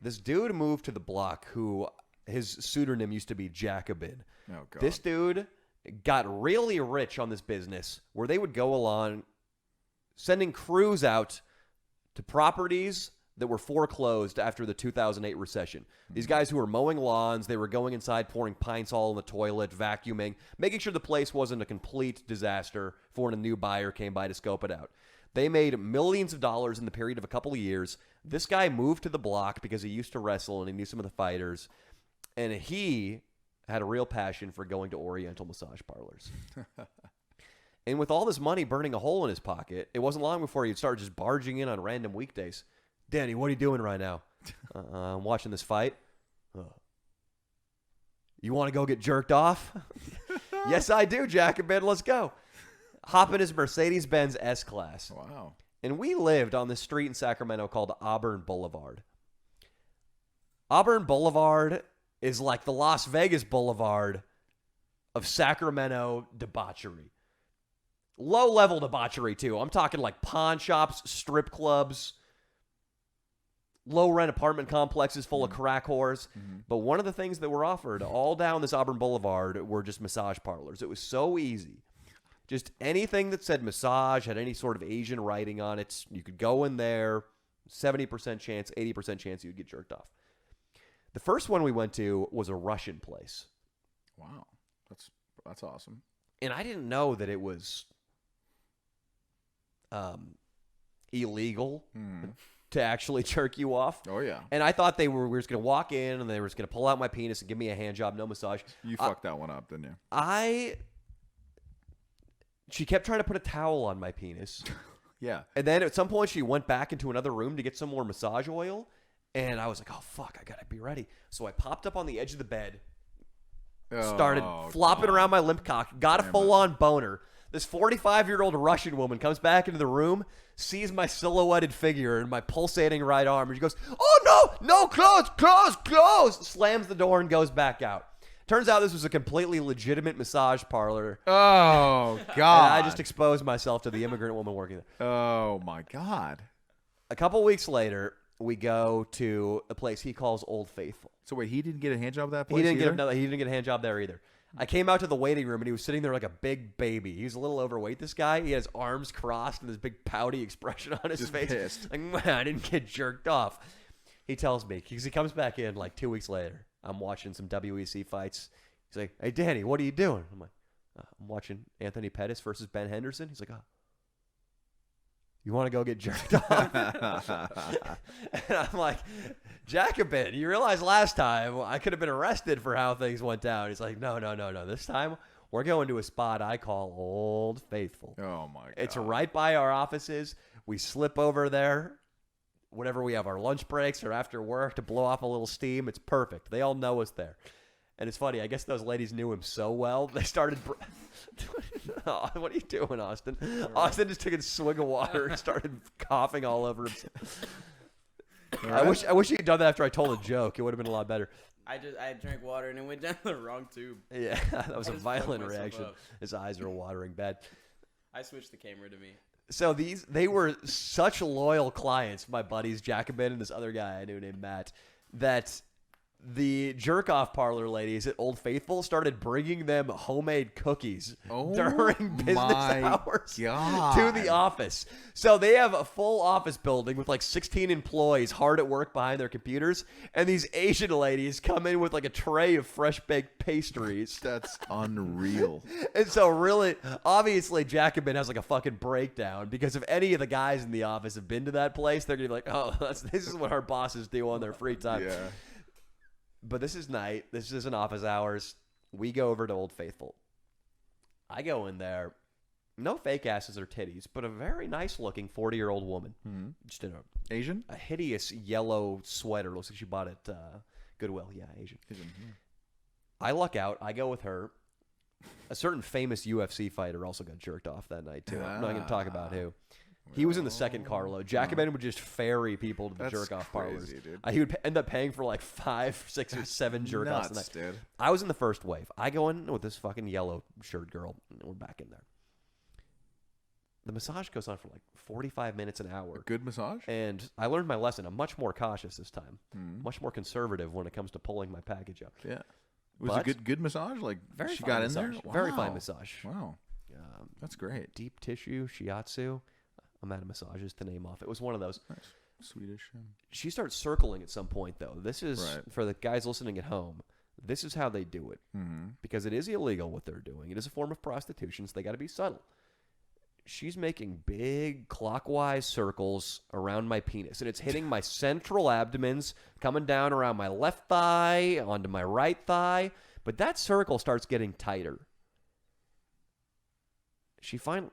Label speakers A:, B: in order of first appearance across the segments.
A: This dude moved to the block who his pseudonym used to be Jacobin.
B: Oh, God.
A: This dude got really rich on this business where they would go along sending crews out to properties that were foreclosed after the 2008 recession. These guys who were mowing lawns, they were going inside, pouring pints all in the toilet, vacuuming, making sure the place wasn't a complete disaster for when a new buyer came by to scope it out. They made millions of dollars in the period of a couple of years. This guy moved to the block because he used to wrestle and he knew some of the fighters. And he had a real passion for going to Oriental massage parlors. And with all this money burning a hole in his pocket, it wasn't long before he'd start just barging in on random weekdays. Danny, what are you doing right now? I'm watching this fight. You want to go get jerked off? Yes, I do, Jacobin. Let's go. Hop in his Mercedes-Benz S-Class.
B: Wow.
A: And we lived on this street in Sacramento called Auburn Boulevard. Auburn Boulevard is like the Las Vegas Boulevard of Sacramento debauchery. Low-level debauchery, too. I'm talking like pawn shops, strip clubs, low-rent apartment complexes full of crack whores. But one of the things that were offered all down this Auburn Boulevard were just massage parlors. It was so easy. Just anything that said massage, had any sort of Asian writing on it, you could go in there, 70% chance, 80% chance you'd get jerked off. The first one we went to was a Russian place.
B: Wow. That's awesome.
A: And I didn't know that it was illegal to actually jerk you off.
B: Oh, yeah.
A: And I thought we were just going to walk in and they were just going to pull out my penis and give me a hand job, no massage.
B: You fucked that one up, didn't you?
A: She kept trying to put a towel on my penis.
B: Yeah.
A: And then at some point she went back into another room to get some more massage oil. And I was like, oh, fuck, I got to be ready. So I popped up on the edge of the bed, started flopping around my limp cock, got a full-on boner. This 45-year-old Russian woman comes back into the room, sees my silhouetted figure and my pulsating right arm, and she goes, oh, no, close, slams the door and goes back out. Turns out this was a completely legitimate massage parlor.
B: Oh, God.
A: And I just exposed myself to the immigrant woman working there.
B: Oh, my God.
A: A couple weeks later, we go to a place he calls Old Faithful.
B: So wait, he didn't get a hand job at that place
A: He didn't
B: either?
A: get a hand job there either. I came out to the waiting room, and he was sitting there like a big baby. He was a little overweight, this guy. He had his arms crossed and this big pouty expression on his face.
B: Pissed.
A: Like, man, I didn't get jerked off. He tells me, because he comes back in like 2 weeks later. I'm watching some WEC fights. He's like, hey, Danny, what are you doing? I'm like, I'm watching Anthony Pettis versus Ben Henderson. He's like, oh, you want to go get jerked off? And I'm like, Jacobin, you realize last time I could have been arrested for how things went down. He's like, no. This time we're going to a spot I call Old Faithful.
B: Oh, my God.
A: It's right by our offices. We slip over there whenever we have our lunch breaks or after work to blow off a little steam. It's perfect. They all know us there. And it's funny. I guess those ladies knew him so well. They started... Oh, what are you doing, Austin? Austin just took a swig of water and started coughing all over himself. Right. I wish he'd done that after I told a joke. It would have been a lot better.
C: I drank water and it went down the wrong tube.
A: Yeah, that was a violent reaction. His eyes are watering bad.
C: I switched the camera to me.
A: So they were such loyal clients, my buddies Jacobin and this other guy I knew named Matt, that the jerk-off parlor ladies at Old Faithful started bringing them homemade cookies during business hours to the office. So they have a full office building with like 16 employees hard at work behind their computers, and these Asian ladies come in with like a tray of fresh-baked pastries.
B: That's unreal.
A: And so really, obviously, Jacobin has like a fucking breakdown because if any of the guys in the office have been to that place, they're going to be like, oh, this is what our bosses do on their free time.
B: Yeah.
A: But this is night. This isn't office hours. We go over to Old Faithful. I go in there. No fake asses or titties, but a very nice-looking 40-year-old woman. Mm-hmm. Just in
B: Asian?
A: A hideous yellow sweater. Looks like she bought it Goodwill. Yeah, Asian. Yeah. I luck out. I go with her. A certain famous UFC fighter also got jerked off that night, too. I'm not going to talk about who. He was in the second carload. Jacobin would just ferry people to the jerk-off parlors. He would end up paying for like 5, 6, or 7 jerk-offs a night. Dude. I was in the first wave. I go in with this fucking yellow shirt girl, and we're back in there. The massage goes on for like 45 minutes, an hour.
B: Good massage?
A: And I learned my lesson. I'm much more cautious this time.
B: Mm.
A: Much more conservative when it comes to pulling my package up.
B: Yeah. Was
A: But-
B: it good massage? Like
A: Very
B: she
A: fine
B: got
A: massage.
B: in there?
A: Very
B: Wow.
A: fine massage.
B: Wow. That's great.
A: Deep tissue, shiatsu. I'm out of massages to name off. It was one of those.
B: Nice. Swedish.
A: She starts circling at some point, though. This is,
B: Right.
A: for the guys listening at home, this is how they do it.
B: Mm-hmm.
A: Because it is illegal what they're doing. It is a form of prostitution, so they got to be subtle. She's making big clockwise circles around my penis, and it's hitting my central abdomens, coming down around my left thigh, onto my right thigh. But that circle starts getting tighter. She finally...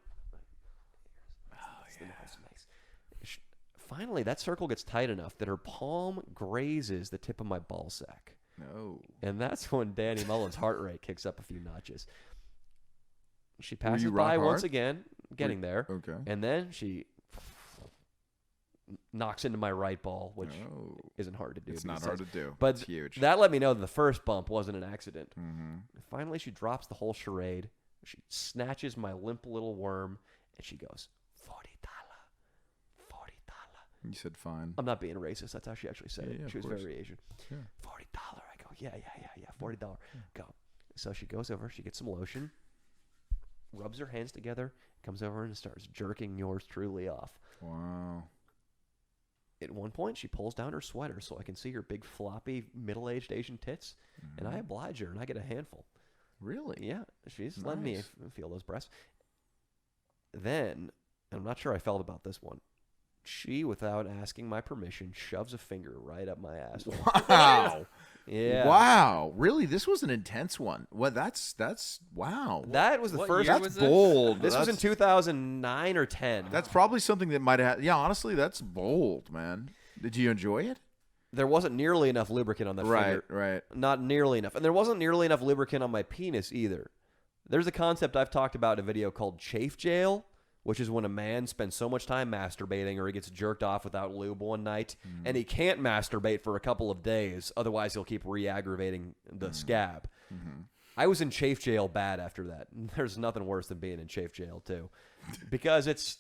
A: Finally, that circle gets tight enough that her palm grazes the tip of my ball sack.
B: No.
A: And that's when Danny Mullen's heart rate kicks up a few notches. She
B: Were
A: passes
B: you
A: by
B: rock
A: once
B: hard?
A: again, getting there.
B: Okay.
A: And then she knocks into my right ball, which
B: No.
A: isn't hard to do.
B: It's
A: these
B: not hard
A: days.
B: to do.
A: But
B: it's huge.
A: that let me know that the first bump wasn't an accident.
B: Mm-hmm.
A: Finally, she drops the whole charade. She snatches my limp little worm, and she goes, $40.
B: You said fine.
A: I'm not being racist. That's how she actually said
B: Yeah,
A: it.
B: yeah,
A: She was
B: of course.
A: very Asian.
B: Yeah.
A: $40. I go, yeah, $40. Go. So she goes over. She gets some lotion, rubs her hands together, comes over and starts jerking yours truly off.
B: Wow.
A: At one point, she pulls down her sweater so I can see her big, floppy, middle-aged Asian tits, and I oblige her, and I get a handful.
B: Really?
A: Yeah, she's letting me
B: Nice.
A: feel those breasts. Then, and I'm not sure I felt about this one, she, without asking my permission, shoves a finger right up my ass.
B: Wow.
A: Yeah.
B: Wow. Really? This was an intense one. Well, that's wow.
A: That was the
C: What
A: first.
C: year
B: That's
C: was it?
B: bold.
A: This was in
B: That's-
A: 2009 or 10.
B: That's probably something that might have. Yeah, honestly, that's bold, man. Did you enjoy it?
A: There wasn't nearly enough lubricant on that finger.
B: Right.
A: Not nearly enough. And there wasn't nearly enough lubricant on my penis either. There's a concept I've talked about in a video called chafe jail, which is when a man spends so much time masturbating or he gets jerked off without lube one night, and he can't masturbate for a couple of days, otherwise he'll keep re-aggravating the scab. I was in chafe jail bad after that. There's nothing worse than being in chafe jail, too. Because it's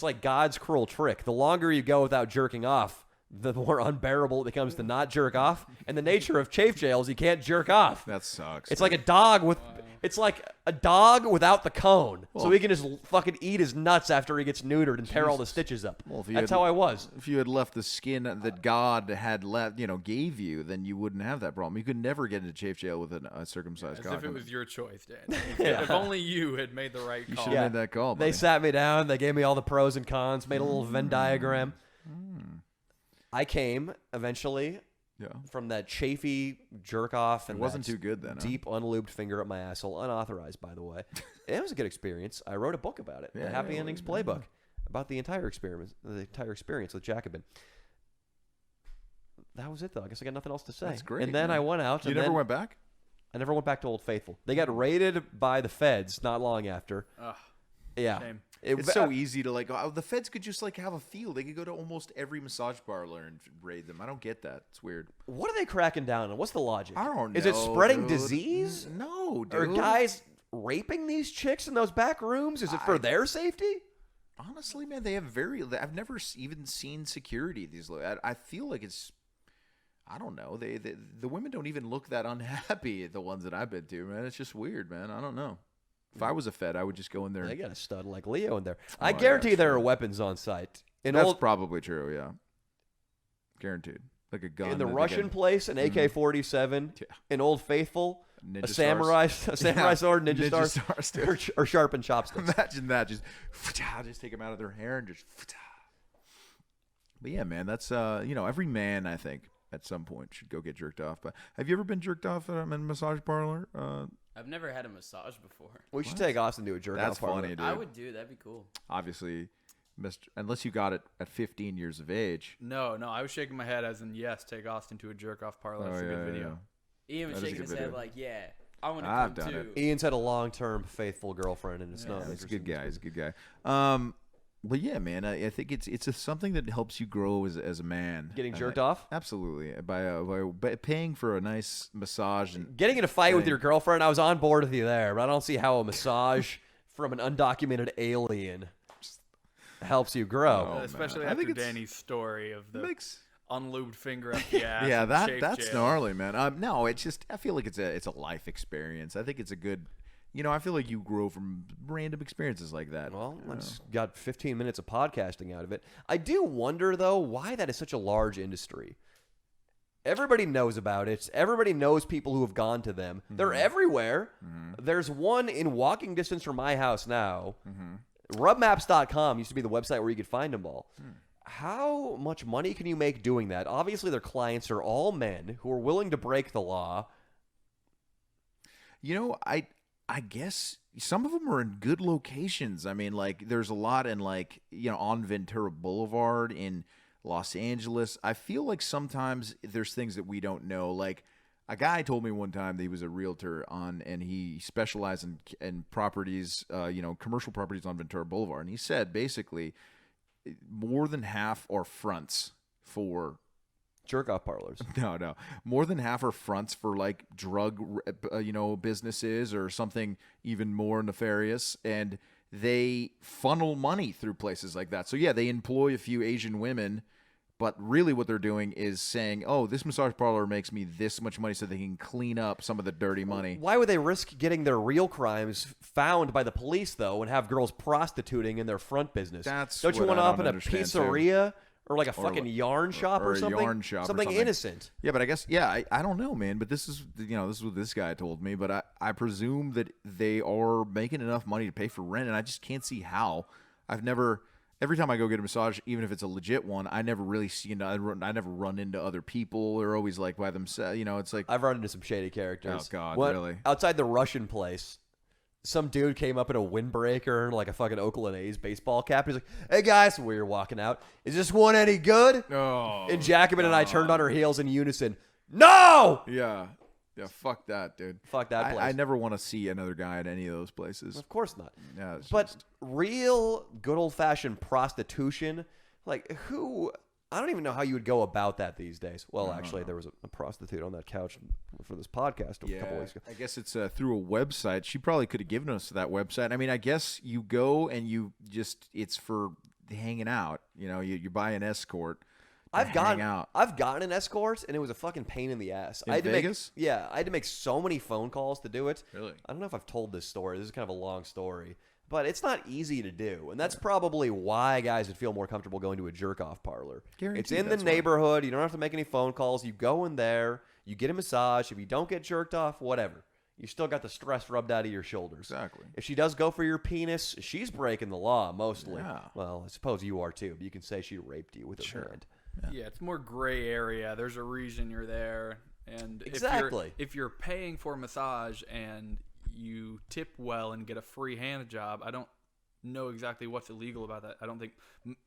A: like God's cruel trick. The longer you go without jerking off, the more unbearable it becomes to not jerk off. And the nature of chafe jail is you can't jerk off.
B: That sucks.
A: It's like a dog with... It's like a dog without the cone, so he can just fucking eat his nuts after he gets neutered and tear all the stitches up.
B: Well, if you
A: That's
B: had-
A: how I was.
B: If you had left the skin that God had left, gave you, then you wouldn't have that problem. You could never get into chafe jail with a circumcised
D: As
B: cock.
D: if it was your choice, Dan.
A: Yeah.
D: If only you had made the right
B: You
D: call.
B: should have made that call.
A: They
B: buddy.
A: sat me down. They gave me all the pros and cons, made a little Venn diagram. I came eventually
B: Yeah.
A: from that chafy jerk off. And
B: It wasn't
A: that
B: too good then, huh?
A: Deep, unlubed finger up my asshole, unauthorized, by the way. It was a good experience. I wrote a book about it, the
B: Yeah,
A: Happy
B: yeah,
A: Endings
B: well,
A: Playbook, about the entire experience with Jacobin. That was it, though. I guess I got nothing else to say.
B: That's great,
A: And then
B: man.
A: I went out.
B: You
A: and
B: never
A: then
B: went back?
A: I never went back to Old Faithful. They got raided by the feds not long after.
D: Ugh,
A: Yeah.
D: shame.
B: It's so easy to the feds could just have a field. They could go to almost every massage parlor and raid them. I don't get that. It's weird.
A: What are they cracking down on? What's the logic?
B: I don't know.
A: Is it spreading
B: dude.
A: disease?
B: No, dude.
A: Are guys raping these chicks in those back rooms? Is it for their safety?
B: Honestly, man, I've never even seen security. I feel like it's. I don't know. The women don't even look that unhappy. The ones that I've been to, man. It's just weird, man. I don't know. If I was a Fed, I would just go in there.
A: They got a stud like Leo in there. I
B: yeah,
A: guarantee there
B: sure.
A: are weapons on site.
B: That's probably true. Yeah, guaranteed. Like a gun
A: In the
B: that they
A: Russian
B: can-
A: place, an AK-47,
B: Yeah.
A: an Old Faithful,
B: Ninja
A: a
B: stars.
A: samurai
B: Yeah.
A: sword, ninja,
B: Ninja
A: stars,
B: stars,
A: or sharpened chopsticks.
B: Imagine that. Just take them out of their hair and just. But yeah, man, that's every man I think at some point should go get jerked off. But have you ever been jerked off in a massage parlor?
C: I've never had a massage before.
A: We should take Austin to a jerk
B: That's
A: off parlor.
B: funny, dude.
C: I would do. That'd be cool.
B: Obviously, unless you got it at 15 years of age.
D: No, I was shaking my head as in yes, take Austin to a jerk off parlor. That's a good video.
C: Ian was
B: That is a
C: shaking
B: good
C: his head
B: video.
C: like, yeah, I want to
B: I've
C: come
B: done
C: too.
B: it.
A: Ian's had a long-term faithful girlfriend, and it's not.
B: He's a
A: interesting.
B: good guy. He's a good guy. But yeah, man, I think it's something that helps you grow as a man.
A: Getting jerked off?
B: Absolutely. By paying for a nice massage and
A: Getting in a fight with
B: Thing.
A: your girlfriend, I was on board with you there, but I don't see how a massage from an undocumented alien helps you grow.
B: Oh,
D: Especially
B: man. I think
D: after
B: it's-
D: Danny's story of the
B: Makes
D: unlubed finger up the ass.
B: yeah,
D: and
B: that's
D: jail.
B: gnarly, man. No, it's just I feel like it's a life experience. I think it's a good, I feel like you grow from random experiences like that.
A: Well, I just got 15 minutes of podcasting out of it. I do wonder, though, why that is such a large industry. Everybody knows about it. Everybody knows people who have gone to them. They're everywhere. There's one in walking distance from my house now. Rubmaps.com used to be the website where you could find them all. How much money can you make doing that? Obviously, their clients are all men who are willing to break the law.
B: I guess some of them are in good locations. I mean, like there's a lot in on Ventura Boulevard in Los Angeles. I feel like sometimes there's things that we don't know. Like a guy told me one time that he was a realtor and he specialized in properties, commercial properties on Ventura Boulevard. And he said basically more than half are fronts for
A: Jerk-off parlors.
B: No. More than half are fronts for like drug, businesses or something even more nefarious. And they funnel money through places like that. So yeah, they employ a few Asian women, but really what they're doing is saying, oh, this massage parlor makes me this much money so they can clean up some of the dirty money.
A: Why would they risk getting their real crimes found by the police, though, and have girls prostituting in their front business? Don't you want to open a pizzeria? Or like a fucking yarn shop or something?
B: Yarn shop
A: something innocent.
B: Yeah, but I guess, I don't know, man. But this is what this guy told me. But I presume that they are making enough money to pay for rent, and I just can't see how. Every time I go get a massage, even if it's a legit one, I never really see, I never run into other people. They're always like by themselves. It's like.
A: I've run into some shady characters.
B: Oh, God, really?
A: Outside the Russian place, some dude came up in a windbreaker and like a fucking Oakland A's baseball cap. He's like, hey guys, we were walking out. Is this one any good?
B: Oh.
A: And Jacobin and I turned on our heels in unison. No!
B: Yeah. Yeah, fuck that, dude.
A: Fuck that place.
B: I never want to see another guy at any of those places.
A: Of course not.
B: Yeah,
A: but real good old-fashioned prostitution, like who... I don't even know how you would go about that these days. Well, actually, there was a prostitute on that couch for this podcast a couple weeks ago.
B: I guess it's through a website. She probably could have given us that website. I mean, I guess you go and it's for hanging out. You buy an escort.
A: I've gotten an escort, and it was a fucking pain in the ass.
B: In Vegas?
A: I had to make so many phone calls to do it.
B: Really?
A: I don't know if I've told this story. This is kind of a long story. But it's not easy to do, and that's probably why guys would feel more comfortable going to a jerk-off parlor.
B: Guaranteed
A: It's in the neighborhood. You don't have to make any phone calls. You go in there. You get a massage. If you don't get jerked off, whatever. You still got the stress rubbed out of your shoulders.
B: Exactly.
A: If she does go for your penis, she's breaking the law, mostly.
B: Yeah.
A: Well, I suppose you are, too. But you can say she raped you with her hand.
D: Yeah, it's more gray area. There's a reason you're there. And
A: Exactly.
D: if you're paying for a massage and you tip well and get a free hand job, I don't know exactly what's illegal about that. I don't think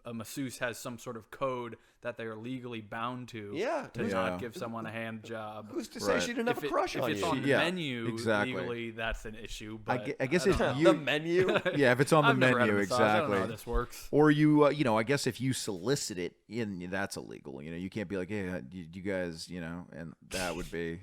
D: a masseuse has some sort of code that they are legally bound to not give someone a hand job.
A: Who's to say she didn't have a crush on you?
D: If it's on the menu,
B: exactly.
D: legally, that's an issue. But
B: I guess if
A: The menu?
B: yeah, if it's on the
D: I've never had a
B: menu,
D: massage. I don't know
B: exactly.
D: how this works.
B: Or you, I guess if you solicit it, that's illegal. You can't be like, hey, you guys, and that would be.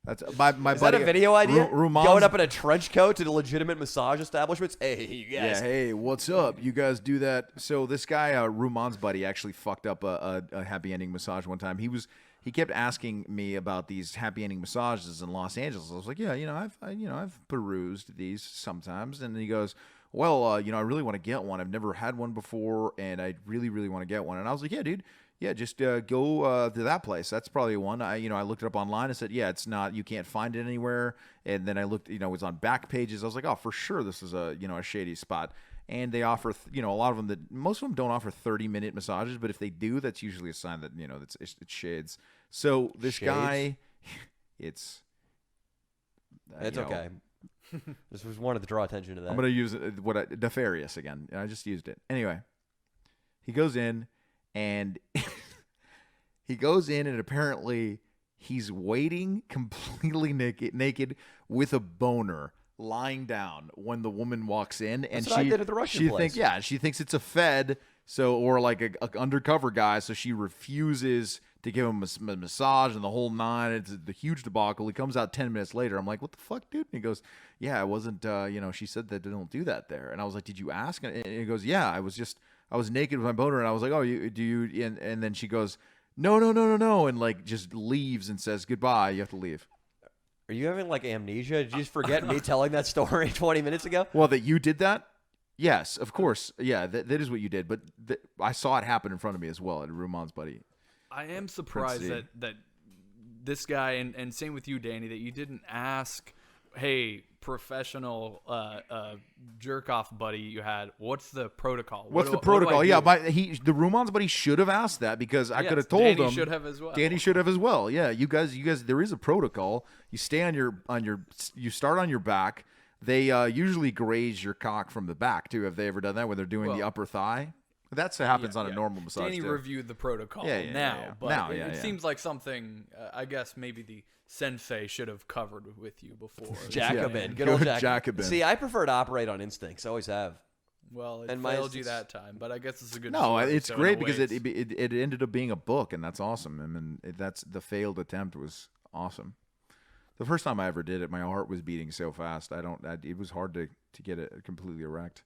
B: That's my
A: Is
B: buddy.
A: that a video idea?
B: Ruman's,
A: Going up in a trench coat to the legitimate massage establishments? Hey, you guys.
B: Yeah, hey, what's up? You guys do that? So this guy, Ruman's buddy, actually fucked up a happy ending massage one time. He kept asking me about these happy ending massages in Los Angeles. I was like, yeah, I've perused these sometimes. And he goes, well, I really want to get one. I've never had one before, and I really, really want to get one. And I was like, yeah, dude. Yeah, just go to that place. That's probably one. I looked it up online and said, yeah, it's not. You can't find it anywhere. And then I looked, it was on back pages. I was like, oh, for sure, this is a shady spot. And they offer, a lot of them most of them don't offer 30-minute massages, but if they do, that's usually a sign that it's shades. So this guy, it's
A: okay. Just was wanted to draw attention to that.
B: I'm gonna use nefarious again. I just used it anyway. He goes in. And and apparently he's waiting completely naked with a boner lying down when the woman walks in. And
A: That's what I did at the Russian place.
B: She thinks it's a Fed, or like a undercover guy, so she refuses to give him a massage and the whole nine. It's the huge debacle. He comes out 10 minutes later. I'm like, what the fuck, dude? And he goes, yeah, it wasn't, she said that they don't do that there. And I was like, did you ask? And he goes, yeah, I was I was naked with my boner, and I was like, oh, and then she goes, no, and like just leaves and says goodbye. You have to leave.
A: Are you having like amnesia? Did you just forget me telling that story 20 minutes ago?
B: Well, that you did that? Yes, of course. Yeah, that is what you did. But I saw it happen in front of me as well at Rumon's buddy.
D: I am surprised that this guy, and same with you, Danny, that you didn't ask, hey, professional jerk off buddy you had, what's the protocol?
B: What's the protocol? Yeah, the Rumon's buddy should have asked that because I could have told him.
D: Danny should have as well.
B: Danny should have as well. Yeah, you guys, there is a protocol. You stay you start on your back. They usually graze your cock from the back too. Have they ever done that when they're doing the upper thigh? That happens on a normal massage.
D: Danny reviewed the protocol but it seems like something. I guess maybe the sensei should have covered with you before.
A: Jacobin, good old
B: Jacobin.
A: See, I prefer to operate on instincts. Always have.
D: Well, it failed you that time, but I guess it's a good.
B: No,
D: story,
B: it's
D: so
B: great because it ended up being a book, and that's awesome. I mean, that's the failed attempt was awesome. The first time I ever did it, my heart was beating so fast. It was hard to get it completely erect.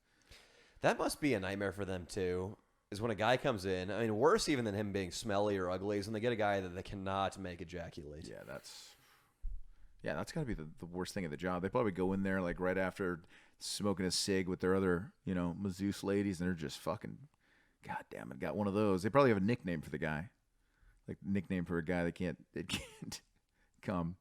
A: That must be a nightmare for them too. Is when a guy comes in. I mean, worse even than him being smelly or ugly is when they get a guy that they cannot make ejaculate.
B: Yeah, that's got to be the worst thing of the job. They probably go in there like right after smoking a cig with their other, masseuse ladies, and they're just fucking, God damn it, got one of those. They probably have a nickname for the guy, like nickname for a guy that can't come.